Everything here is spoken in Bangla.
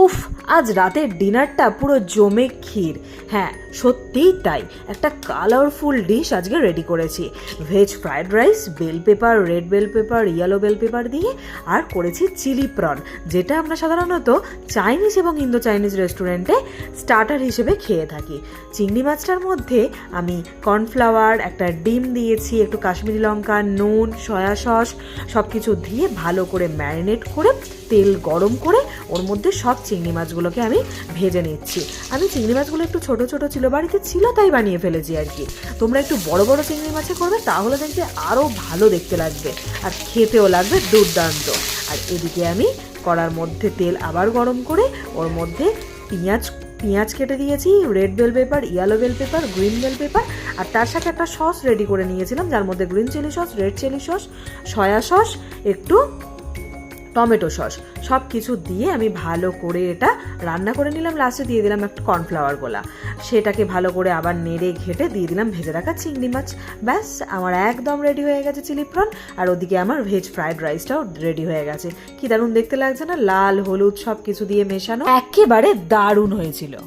উফ, আজ রাতের ডিনারটা পুরো জমে ক্ষীর। হ্যাঁ, সত্যিই তাই, একটা কালারফুল ডিশ আজকে রেডি করেছি। Veg fried rice, bell pepper, red bell pepper, yellow bell pepper দিয়ে, আর করেছি চিলি প্রন, যেটা আমরা সাধারণত চাইনিজ এবং ইন্দো চাইনিজ রেস্টুরেন্টে স্টার্টার হিসেবে খেয়ে থাকি। চিংড়ি মাছটার মধ্যে আমি কর্নফ্লাওয়ার, একটা ডিম দিয়েছি, একটু কাশ্মীরি লঙ্কা, নুন, সয়া সস সব কিছু দিয়ে ভালো করে ম্যারিনেট করে তেল গরম করে ওর মধ্যে সব চিংড়ি মাছগুলোকে আমি ভেজে নিচ্ছি। আমি চিংড়ি মাছগুলো একটু ছোট ছোট ছিল, বাড়িতে ছিল তাই বানিয়ে ফেলেছি আর কি। তোমরা একটু বড় বড় চিংড়ি মাছে করবে, তাহলে দেখবে আরও ভালো দেখতে লাগবে আর খেতেও লাগবে দুর্দান্ত। আর এদিকে আমি কড়ার মধ্যে তেল আবার গরম করে ওর মধ্যে পেঁয়াজ কেটে দিয়েছি, red bell pepper, yellow bell pepper, green bell pepper, আর তার সাথে একটা সস রেডি করে নিয়েছিলাম, যার মধ্যে green chilli sauce, red chilli sauce, soya sauce, একটু টমেটো সস, সব কিছু দিয়ে আমি ভালো করে এটা রান্না করে নিলাম। লাস্টে দিয়ে দিলাম একটু কর্নফ্লাওয়ার গোলা, সেটাকে ভালো করে আবার নেড়ে ঘেটে দিয়ে দিলাম ভেজে রাখা চিংড়ি মাছ। ব্যাস, আমার একদম রেডি হয়ে গেছে চিলি প্রন। আর ওদিকে আমার ভেজ ফ্রাইড রাইসটাও রেডি হয়ে গেছে। কি দারুণ দেখতে লাগছে না, লাল হলুদ সব কিছু দিয়ে মেশানো, একেবারে দারুণ হয়েছিল।